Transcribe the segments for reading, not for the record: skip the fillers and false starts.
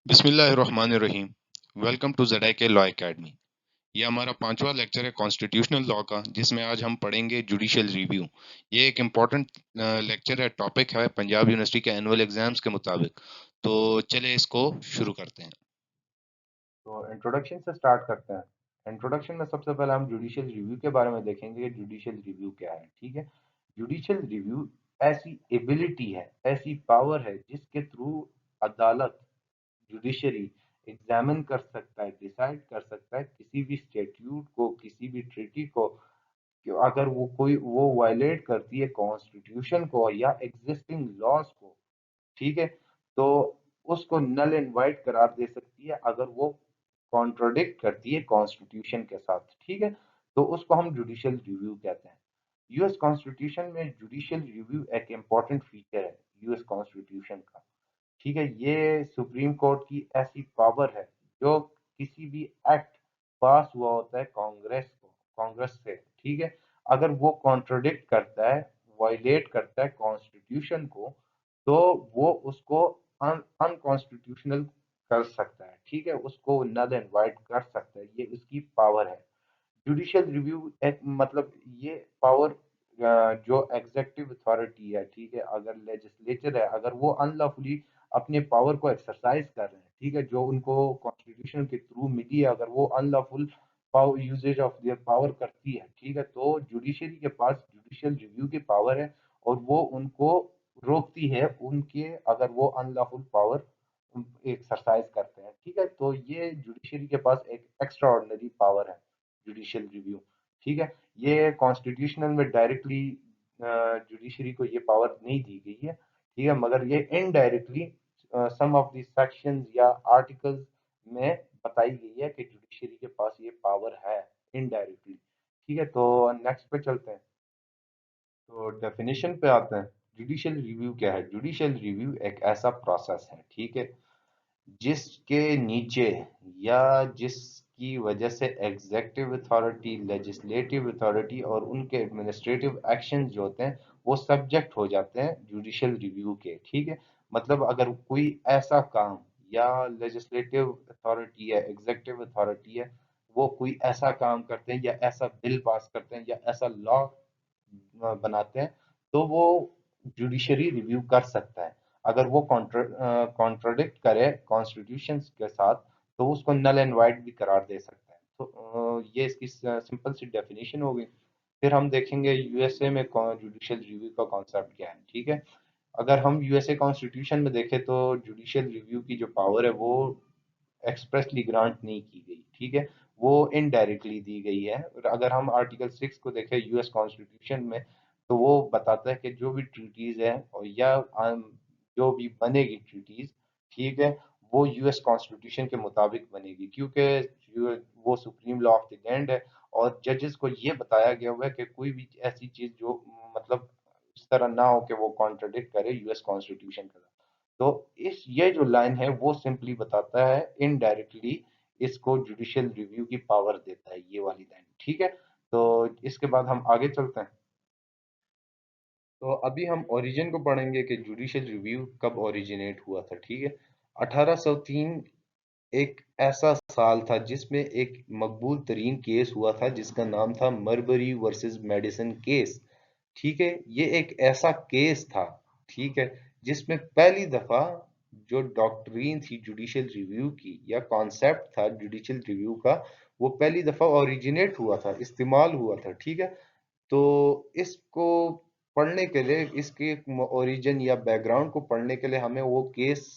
बिस्मिल्लाहिर्रहमानिर्रहीम। Welcome to ZIK law academy. ये हमारा 5वां लेक्चर है कॉन्स्टिट्यूशनल लॉ का, जिसमें आज हम पढ़ेंगे जुडिशियल रिव्यू। ये एक इम्पॉर्टेंट लेक्चर है, टॉपिक है पंजाब यूनिवर्सिटी के एनुअल एग्जाम्स के मुताबिक। तो चलिए इसको शुरू करते हैं। तो इंट्रोडक्शन से स्टार्ट करते हैं। इंट्रोडक्शन में सबसे पहले हम जुडिशियल रिव्यू के बारे में देखेंगे कि जुडिशियल रिव्यू क्या है। ठीक है, जुडिशियल रिव्यू ऐसी एबिलिटी है, ऐसी पावर है जिसके थ्रू अदालत, जुडिशरी एग्जामिन कर सकता है, डिसाइड कर सकता है किसी भी स्टेट्यूट को, किसी भी ट्रिटी को, कि अगर वो वायलेट करती है कॉन्स्टिट्यूशन को या एग्जिस्टिंग लॉज को। ठीक है, तो उसको नल एंड वाइड करार दे सकती है अगर वो कॉन्ट्रोडिक्ट करती है कॉन्स्टिट्यूशन के साथ। ठीक है, तो उसको हम जुडिशियल रिव्यू कहते हैं। यूएस कॉन्स्टिट्यूशन में जुडिशियल रिव्यू एक इम्पॉर्टेंट फीचर है यूएस कॉन्स्टिट्यूशन का। ठीक है, ये सुप्रीम कोर्ट की ऐसी पावर है जो किसी भी एक्ट पास हुआ होता है कांग्रेस से। ठीक है, अगर वो कॉन्ट्रोडिक्ट करता है, वायलेट करता है कॉन्स्टिट्यूशन को, तो वो उसको अनकॉन्स्टिट्यूशनल कर सकता है। ठीक है, उसको नल एंड वाइड कर सकता है, ये उसकी पावर है। जुडिशियल रिव्यू एक मतलब ये पावर जो एग्जेक्टिव अथॉरिटी है, ठीक है, अगर लेजिस्लेचर है, अगर वो अनलॉफुली अपने पावर को एक्सरसाइज कर रहे हैं, ठीक है, जो उनको कॉन्स्टिट्यूशन के थ्रू मिली है, अगर वो unlawful power uses of their power करती है, ठीक है, तो जुडिशरी के पास जुडिशियल रिव्यू की पावर है और वो उनको रोकती है उनके, अगर वो अनलॉफुल पावर एक्सरसाइज करते हैं। ठीक है, तो ये जुडिशरी के पास एक एक्स्ट्रा ऑर्डिनरी पावर है, जुडिशियल रिव्यू। ठीक है, ये कॉन्स्टिट्यूशनल में डायरेक्टली जुडिशरी को ये पावर नहीं दी गई है। ठीक है, मगर ये indirectly some of the sections या आर्टिकल्स में बताई गई है कि जुडिशरी के पास ये पावर है इनडायरेक्टली। ठीक है, तो नेक्स्ट पे चलते हैं। तो डेफिनेशन पे आते हैं। जुडिशियल रिव्यू क्या है? जुडिशियल रिव्यू एक ऐसा प्रोसेस है, ठीक है, जिसके नीचे या जिसकी वजह से एग्जेक्टिव अथॉरिटी, लेजिस्लेटिव अथॉरिटी और उनके एडमिनिस्ट्रेटिव एक्शन जो होते हैं वो सब्जेक्ट हो जाते हैं जुडिशियल रिव्यू के। ठीक है, मतलब अगर कोई ऐसा काम या लेजिस्लेटिव अथॉरिटी है, एग्जेक्टिव अथॉरिटी है, वो कोई ऐसा काम करते हैं या ऐसा बिल पास करते हैं या ऐसा लॉ बनाते हैं, तो वो जुडिशरी रिव्यू कर सकता है। अगर वो कॉन्ट्रोडिक्ट करे कॉन्स्टिट्यूशन के साथ, तो उसको नल एंड वाइड भी करार दे सकता है। तो ये इसकी सिंपल सी डेफिनेशन हो गई। फिर हम देखेंगे यूएसए में जुडिशियल रिव्यू का कॉन्सेप्ट क्या है। ठीक है, अगर हम यूएसए कॉन्स्टिट्यूशन में देखें तो जुडिशियल रिव्यू की जो पावर है वो एक्सप्रेसली ग्रांट नहीं की गई। ठीक है, वो इनडायरेक्टली दी गई है। और अगर हम आर्टिकल 6 को देखें यूएस कॉन्स्टिट्यूशन में, तो वो बताता है कि जो भी ट्रीटीज है और या जो भी बनेगी ट्रीटीज, ठीक है, वो यूएस कॉन्स्टिट्यूशन के मुताबिक बनेगी, क्योंकि वो supreme law of the land है। और जजेस को ये बताया गया हुआ है कि कोई भी ऐसी चीज जो मतलब इस तरह ना हो कि वो कॉन्ट्रडिक्ट करे यूएस कॉन्स्टिट्यूशन का। तो इस ये जो लाइन है वो सिंपली बताता है इनडायरेक्टली, इसको जुडिशियल रिव्यू की पावर देता है ये वाली लाइन। ठीक है, तो इसके बाद हम आगे चलते हैं। तो अभी हम ओरिजिन को पढ़ेंगे कि जुडिशियल रिव्यू कब ओरिजिनेट हुआ था। ठीक है, 1803 एक ऐसा साल था जिसमें एक मकबूल तरीन केस हुआ था जिसका नाम था मरबरी वर्सेस मेडिसन केस। ठीक है, ये एक ऐसा केस था, ठीक है, जिसमें पहली दफा जो डॉक्ट्रिन थी जुडिशियल रिव्यू की या कॉन्सेप्ट था जुडिशियल रिव्यू का, वो पहली दफा ओरिजिनेट हुआ था, इस्तेमाल हुआ था। ठीक है, तो इसको पढ़ने के लिए, इसके ओरिजिन या बैकग्राउंड को पढ़ने के लिए हमें वो केस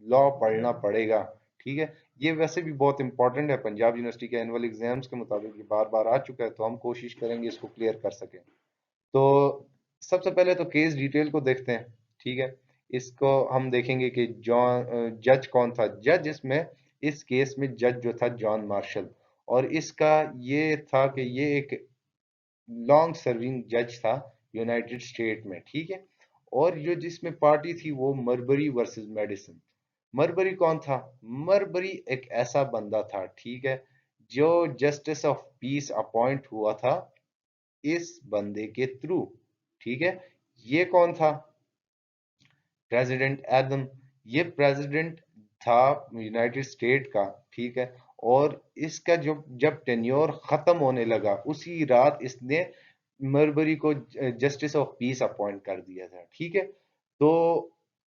लॉ पढ़ना पड़ेगा। ठीक है, ये वैसे भी बहुत इंपॉर्टेंट है, पंजाब यूनिवर्सिटी के एनुअल एग्जाम्स के मुताबिक ये बार बार आ चुका है, तो हम कोशिश करेंगे इसको क्लियर कर सकें। तो सबसे पहले तो केस डिटेल को देखते हैं। ठीक है, इसको हम देखेंगे कि जॉन जज कौन था। जज इसमें, इस केस में जज जो था जॉन मार्शल, और इसका ये था कि ये एक लॉन्ग सर्विंग जज था यूनाइटेड स्टेट में। ठीक है, और जो जिसमें पार्टी थी वो मरबरी वर्सेस मेडिसन। मरबरी कौन था? मरबरी एक ऐसा बंदा था, ठीक है, जो जस्टिस ऑफ पीस अपॉइंट हुआ था इस बंदे के थ्रू। ठीक है, ये कौन था? President Adam. ये प्रेसिडेंट था यूनाइटेड स्टेट का, ठीक है, और इसका जो जब टेन्योर खत्म होने लगा उसी रात इसने मरबरी को जस्टिस ऑफ पीस अपॉइंट कर दिया था, ठीक है। तो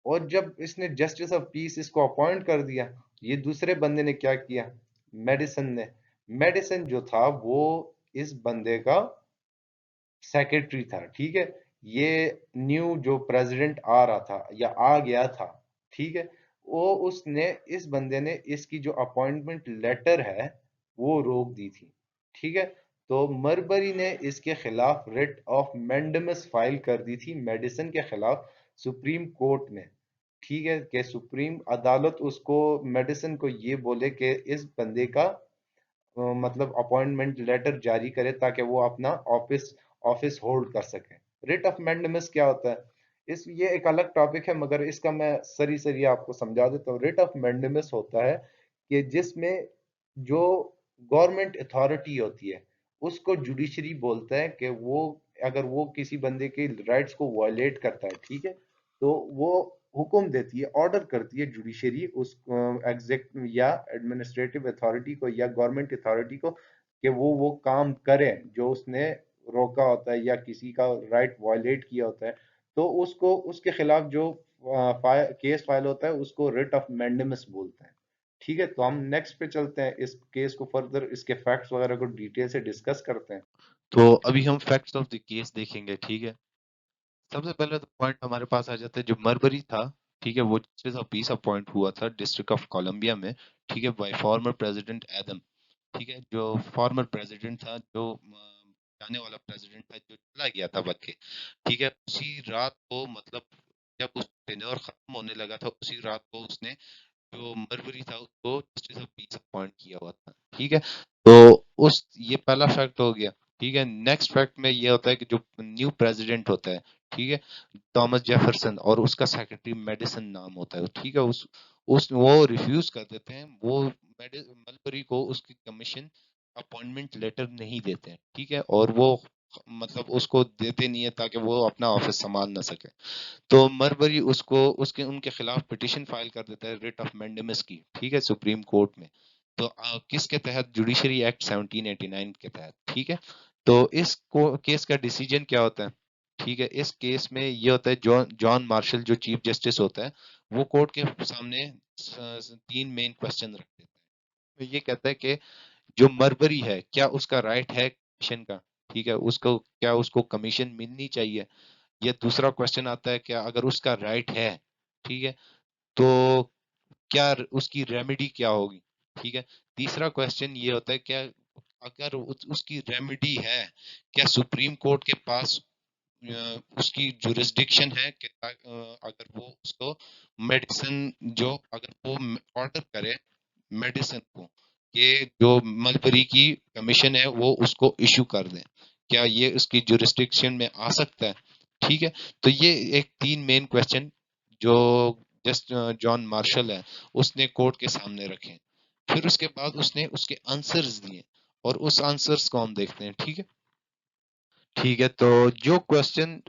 और जब इसने जस्टिस ऑफ पीस इसको अपॉइंट कर दिया, ये दूसरे बंदे ने क्या किया, मेडिसन ने, मेडिसन जो था वो इस बंदे का सेक्रेटरी था, ठीक है। ये न्यू जो प्रेसिडेंट आ रहा था या आ गया था, ठीक है, वो उसने इस बंदे ने इसकी जो अपॉइंटमेंट लेटर है वो रोक दी थी, ठीक है। तो मरबरी ने इसके खिलाफ रिट ऑफ मैंडेमस फाइल कर दी थी मेडिसन के खिलाफ सुप्रीम कोर्ट में, ठीक है, कि सुप्रीम अदालत उसको मेडिसन को ये बोले कि इस बंदे का मतलब अपॉइंटमेंट लेटर जारी करे ताकि वो अपना ऑफिस ऑफिस होल्ड कर सके। रिट ऑफ मैंडेमस क्या होता है, इस ये एक अलग टॉपिक है मगर इसका मैं सरी सरी आपको समझा देता हूँ। रिट ऑफ मैंडेमस होता है कि जिसमें जो गवर्नमेंट अथॉरिटी होती है उसको जुडिशरी बोलता है कि वो अगर वो किसी बंदे के राइट्स को वायलेट करता है, ठीक है, तो वो हुक्म देती है, ऑर्डर करती है जुडिशरी उस एग्जेक्ट या एडमिनिस्ट्रेटिव अथॉरिटी को या गवर्नमेंट अथॉरिटी को कि वो काम करें जो उसने रोका होता है या किसी का राइट वायलेट किया होता है। तो उसको उसके खिलाफ जो केस फाइल होता है उसको रिट ऑफ मैंडेमस बोलते हैं, ठीक है। तो हम नेक्स्ट पे चलते हैं, इस केस को फर्दर इसके फैक्ट्स वगैरह को डिटेल से डिस्कस करते हैं। तो अभी हम फैक्ट्स ऑफ द केस देखेंगे, ठीक है। सबसे पहले तो पॉइंट हमारे पास आ जाता है, जो मरबरी था, ठीक है, वो जस्टिस ऑफ पीस अपॉइंट हुआ था डिस्ट्रिक्ट ऑफ कोलंबिया में, ठीक है, बाय फॉर्मर प्रेसिडेंट एडम, ठीक है, जो फॉर्मर प्रेसिडेंट था, जो जाने वाला प्रेसिडेंट था, जो चला गया था बच के, ठीक है। उसी रात को, मतलब जब उस टेन्योर खत्म होने लगा था, उसी रात को उसने, जो मरवरी था, उसको जस्टिस ऑफ पीस अपॉइंट किया हुआ था, ठीक है। तो उस ये पहला फैक्ट हो गया, ठीक है। नेक्स्ट फैक्ट में ये होता है कि जो न्यू प्रेसिडेंट होता है, ठीक है, थॉमस जेफरसन, और उसका सेक्रेटरी मेडिसन नाम होता है, ठीक है, उस वो रिफ्यूज कर देते हैं, वो मलबरी को उसकी कमीशन अपॉइंटमेंट लेटर नहीं देते हैं, ठीक है, और वो मतलब उसको देते नहीं है ताकि वो अपना ऑफिस संभाल ना सके। तो मरबरी उसको उसके उनके खिलाफ पिटिशन फाइल कर देता है रिट ऑफ मैंडेमस की, ठीक है, सुप्रीम कोर्ट में। तो किसके तहत? जुडिशरी एक्ट 1789 के तहत, ठीक है। तो इस केस का डिसीजन क्या होता है? ठीक है, इस केस में ये होता है, जॉन जॉन मार्शल जो चीफ जस्टिस होता है, वो कोर्ट के सामने तीन मेन क्वेश्चन रख देता है। तो ये कहता है कि जो मरबरी है, क्या उसका राइट है कमीशन का? ठीक है, उसको क्या उसको कमीशन मिलनी चाहिए? ये दूसरा क्वेश्चन आता है, क्या अगर उसका राइट है, ठीक है, तो क्या उसकी रेमेडी क्या होगी? ठीक है। तीसरा क्वेश्चन ये होता है, क्या अगर उसकी रेमेडी है, क्या सुप्रीम कोर्ट के पास उसकी जुरिस्डिक्शन है कि अगर वो उसको मेडिसिन, जो अगर वो ऑर्डर करे मेडिसिन को, कि जो मलबरी की कमीशन है वो उसको इशू कर दें, क्या ये उसकी जुरिस्डिक्शन में आ सकता है? ठीक है। तो ये एक तीन मेन क्वेश्चन जो जस्ट जॉन मार्शल है उसने कोर्ट के सामने रखे, फिर उसके बाद उसने उसके आंसर्स दिए, और उस आंसर्स को हम देखते हैं, ठीक है। ठीक है, तो जो क्वेश्चन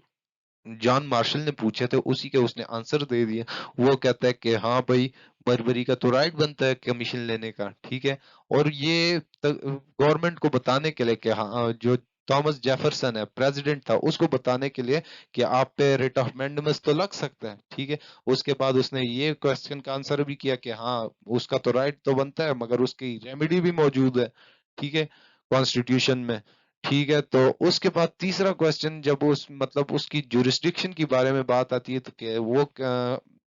जॉन मार्शल ने पूछे थे उसी के उसने आंसर दे दिए। वो कहता है कि हाँ भाई, बर्बरी का तो राइट बनता है कमीशन लेने का, ठीक है। और ये गवर्नमेंट को बताने के लिए कि हाँ, जो थॉमस जेफरसन है प्रेसिडेंट था, उसको बताने के लिए कि आप पे रिट ऑफ मैंडेमस तो लग सकता है, ठीक है। उसके बाद उसने ये क्वेश्चन का आंसर भी किया कि हाँ, उसका तो राइट तो बनता है मगर उसकी रेमेडी भी मौजूद है, ठीक है, कॉन्स्टिट्यूशन में। ठीक है, तो उसके बाद तीसरा क्वेश्चन, जब उस मतलब उसकी जुरिस्डिक्शन के बारे में बात आती है, तो वो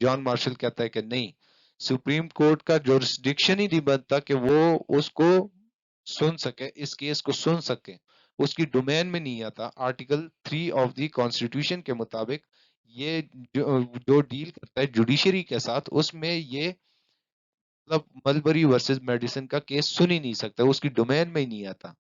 जॉन मार्शल कहता है कि नहीं, सुप्रीम कोर्ट का जुरिस्डिक्शन ही नहीं बनता कि वो उसको सुन सके, इस केस को सुन सके, उसकी डोमेन में नहीं आता। आर्टिकल 3 ऑफ द कॉन्स्टिट्यूशन के मुताबिक ये जो डील करता है जुडिशरी के साथ, उसमें ये मतलब मलबरी वर्सेस मेडिसिन का केस सुन ही नहीं सकता, उसकी डोमेन में ही नहीं आता।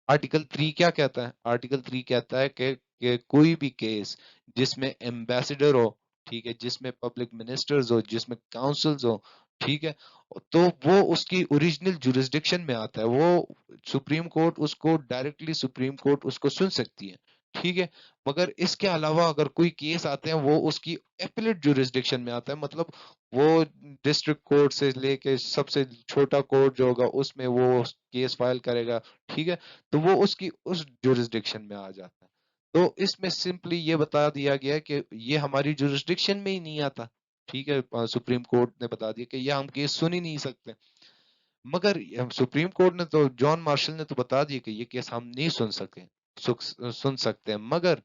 आर्टिकल 3 क्या कहता है? आर्टिकल 3 कहता है कि कोई भी केस जिसमें एम्बेसडर हो, ठीक है, जिसमें पब्लिक मिनिस्टर्स हो, जिसमें काउंसिल्स हो, ठीक है, तो वो उसकी ओरिजिनल जुरिस्डिक्शन में आता है, वो सुप्रीम कोर्ट उसको डायरेक्टली सुप्रीम कोर्ट उसको सुन सकती है, ठीक है। मगर इसके अलावा अगर कोई केस आते हैं वो उसकी एपीलेट जुरिस्डिक्शन में आता है, मतलब वो डिस्ट्रिक्ट कोर्ट से लेके सबसे छोटा कोर्ट जो होगा उसमें वो केस फाइल करेगा। ठीक है, तो वो उसकी उस जुरिस्डिक्शन में आ जाता है। तो इसमें सिंपली ये बता दिया गया है कि ये हमारी जुरिस्डिक्शन में ही नहीं आता। ठीक है, सुप्रीम कोर्ट ने बता दिया कि ये हम केस सुन ही नहीं सकते। मगर सुप्रीम कोर्ट ने तो, जॉन मार्शल ने तो बता दिया कि ये केस हम नहीं सुन सकते हैं। मगर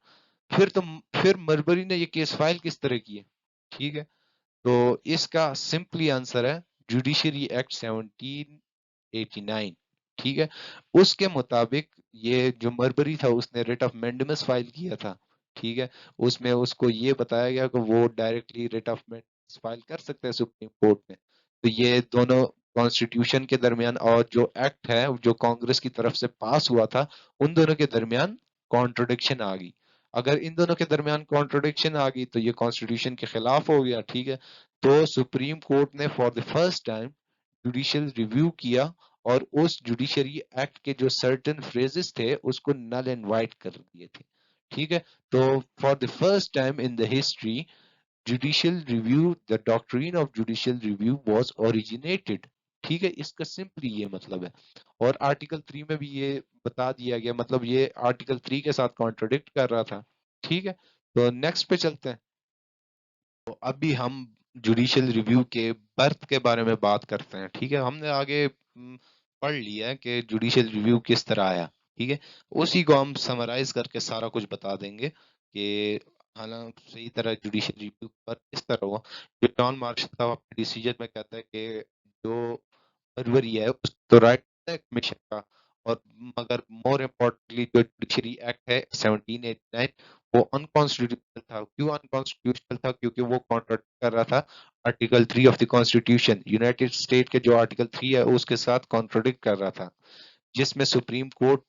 फिर तो फिर मरबरी ने ये केस फाइल किस तरह की है? ठीक है, तो इसका सिंपली आंसर है जुडिशरी एक्ट 1789। ठीक है, उसके मुताबिक ये जो मरबरी था उसने रिट ऑफ मैंडेमस फाइल किया था। ठीक है, उसमें उसको ये बताया गया कि वो directly writ of mandamus file कर सकते हैं सुप्रीम कोर्ट में। तो ये दोनों कॉन्स्टिट्यूशन के दरमियान और जो एक्ट है जो कांग्रेस की तरफ से पास हुआ था, उन दोनों के दरमियान कॉन्ट्रोडिक्शन आ गई। अगर इन दोनों के दरमियान कॉन्ट्रोडिक्शन आ गई तो ये कॉन्स्टिट्यूशन के खिलाफ हो गया। ठीक है, तो सुप्रीम कोर्ट ने for the first time judicial review किया और उस जुडिशरी एक्ट के जो सर्टेन फ्रेजेस थे उसको नल एंड वाइट कर दिए थे। ठीक है, तो for the first time in the history judicial review, the doctrine of judicial review was originated. ठीक है, इसका सिंपली ये मतलब है। और आर्टिकल 3 में भी ये बता दिया गया, मतलब ये आर्टिकल 3 के साथ कॉन्ट्रोडिक्ट कर रहा था। ठीक है, तो नेक्स्ट पे चलते हैं। तो अभी हम जुडिशियल रिव्यू के बर्थ के बारे में बात करते हैं। ठीक है, हमने आगे पढ़ लिया है कि जुडिशियल रिव्यू किस तरह आया। ठीक है, उसी को हम समराइज करके सारा कुछ बता देंगे कि हालांकि सही तरह जुडिशियल रिव्यू पर किस तरह हुआ। जो जॉन मार्शल था वो अपने डिसीजन में कहता है कि जो फरवरी है उस तो राइट है कमीशन का। और मगर मोर इम्पोर्टेंटली जो जुडिशरी एक्ट है 1789 वो अनकॉन्स्टिट्यूशनल था। क्यों अनकॉन्स्टिट्यूशनल था? क्योंकि वो कॉन्ट्रैक्ट कर रहा था article 3 of the constitution. United state के जो आर्टिकल 3 है उसके साथ कॉन्ट्रोडिक्ट कर रहा था, जिसमें सुप्रीम कोर्ट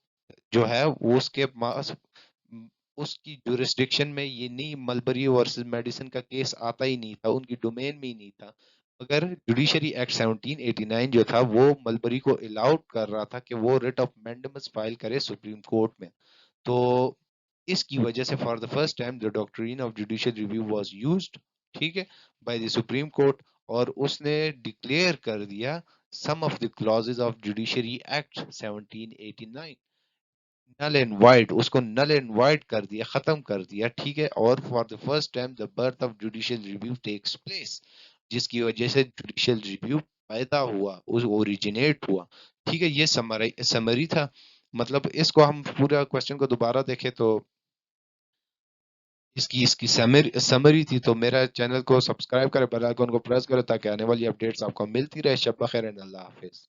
जो है वो उसके उसकी जुरिस्डिक्शन में ये नहीं, मलबरी वर्सेस मेडिसिन का केस आता ही नहीं था, उनकी डोमेन में ही नहीं था। अगर जुडिशरी एक्ट 1789 जो था वो मलबरी को अलाउड कर रहा था कि वो रिट ऑफ मैंडेमस फाइल करे सुप्रीम कोर्ट में। तो इसकी वजह से for the first time the doctrine of judicial review was used. ठीक है, बाय द सुप्रीम कोर्ट। और उसने डिक्लेयर कर दिया some of the clauses of judiciary act 1789 null and void, उसको नल एंड वाइड कर दिया, खत्म कर दिया। ठीक है, और for the first time the birth of judicial review takes place, जिसकी वजह से जुडिशियल रिव्यू पैदा हुआ, उस ओरिजिनेट हुआ। ठीक है, ये समरी था। मतलब इसको हम पूरा क्वेश्चन को दोबारा देखें तो इसकी इसकी समरी थी। तो मेरा चैनल को सब्सक्राइब करें, बेल आइकन को प्रेस करें ताकि आने वाली अपडेट्स आपको मिलती रहे। शब बखैर, अल्लाह हाफिज।